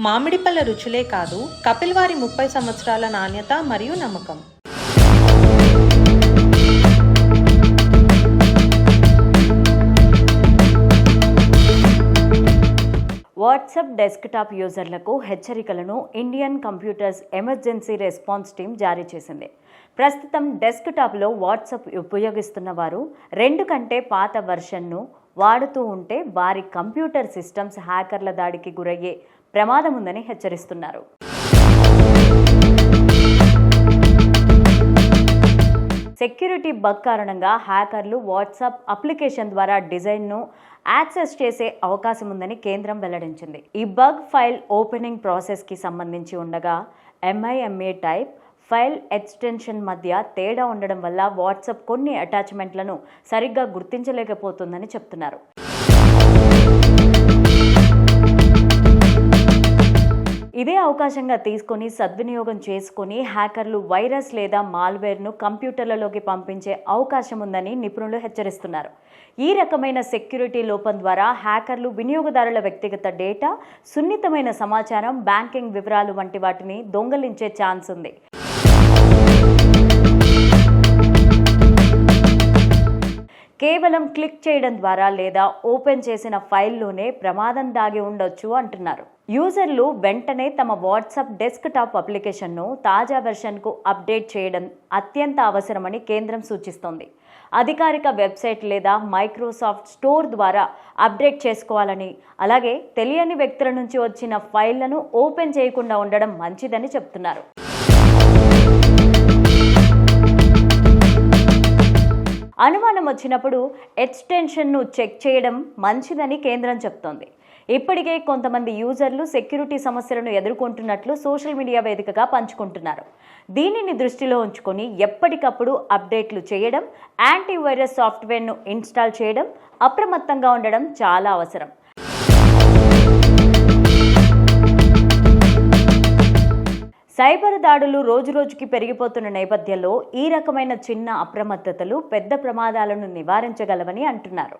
మామిడి పళ్ళ రుచులే కాదు, కపిల్ వారి 30 సంవత్సరాల నాణ్యత మరియు నమ్మకం. వాట్సాప్ డెస్క్టాప్ యూజర్లకు హెచ్చరికలను Indian computers emergency response team జారీ చేసింది. ప్రస్తుతం డెస్క్టాప్లో వాట్సాప్ ఉపయోగిస్తున్న వారు 2 కంటే పాత వెర్షన్ను వాడుతూ ఉంటే వారి కంప్యూటర్ సిస్టమ్స్ హ్యాకర్ల దాడికి గురయ్యే ప్రమాదం ఉందని హెచ్చరిస్తున్నారు. సెక్యూరిటీ బగ్ కారణంగా హ్యాకర్లు వాట్సాప్ అప్లికేషన్ ద్వారా డిజైన్ను యాక్సెస్ చేసే అవకాశం ఉందని కేంద్రం వెల్లడించింది. ఈ బగ్ ఫైల్ ఓపెనింగ్ ప్రాసెస్కి సంబంధించి ఉండగా MIMA టైప్ ఫైల్ ఎక్స్టెన్షన్ మధ్య తేడా ఉండడం వల్ల వాట్సాప్ కొన్ని అటాచ్మెంట్లను సరిగ్గా గుర్తించలేకపోతుందని చెప్తున్నారు. ఇదే అవకాశంగా తీసుకొని సద్వినియోగం చేసుకుని హ్యాకర్లు వైరస్ లేదా మాల్వేర్ను కంప్యూటర్లలోకి పంపించే అవకాశం ఉందని నిపుణులు హెచ్చరిస్తున్నారు. ఈ రకమైన సెక్యూరిటీ లోపం ద్వారా హ్యాకర్లు వినియోగదారుల వ్యక్తిగత డేటా, సున్నితమైన సమాచారం, బ్యాంకింగ్ వివరాలు వంటి వాటిని దొంగలించే ఛాన్స్ ఉంది. కేవలం క్లిక్ చేయడం ద్వారా లేదా ఓపెన్ చేసిన ఫైల్లోనే ప్రమాదం దాగి ఉండొచ్చు అంటున్నారు. యూజర్లు వెంటనే తమ వాట్సాప్ డెస్క్టాప్ అప్లికేషన్ను తాజా వెర్షన్కు అప్డేట్ చేయడం అత్యంత అవసరమని కేంద్రం సూచిస్తోంది. అధికారిక వెబ్సైట్ లేదా మైక్రోసాఫ్ట్ స్టోర్ ద్వారా అప్డేట్ చేసుకోవాలని, అలాగే తెలియని వ్యక్తుల నుంచి వచ్చిన ఫైళ్లను ఓపెన్ చేయకుండా ఉండడం మంచిదని చెప్తున్నారు. అనుమానం వచ్చినప్పుడు ఎక్స్టెన్షన్ను చెక్ చేయడం మంచిదని కేంద్రం చెప్తోంది. ఇప్పటికే కొంతమంది యూజర్లు సెక్యూరిటీ సమస్యలను ఎదుర్కొంటున్నట్లు సోషల్ మీడియా వేదికగా పంచుకుంటున్నారు. దీనిని దృష్టిలో ఉంచుకొని ఎప్పటికప్పుడు అప్డేట్లు చేయడం, యాంటీవైరస్ సాఫ్ట్వేర్ను ఇన్స్టాల్ చేయడం, అప్రమత్తంగా ఉండడం చాలా అవసరం. సైబర్ దాడులు రోజురోజుకి పెరిగిపోతున్న నేపథ్యంలో ఈ రకమైన చిన్న అప్రమత్తతలు పెద్ద ప్రమాదాలను నివారించగలవని అంటున్నారు.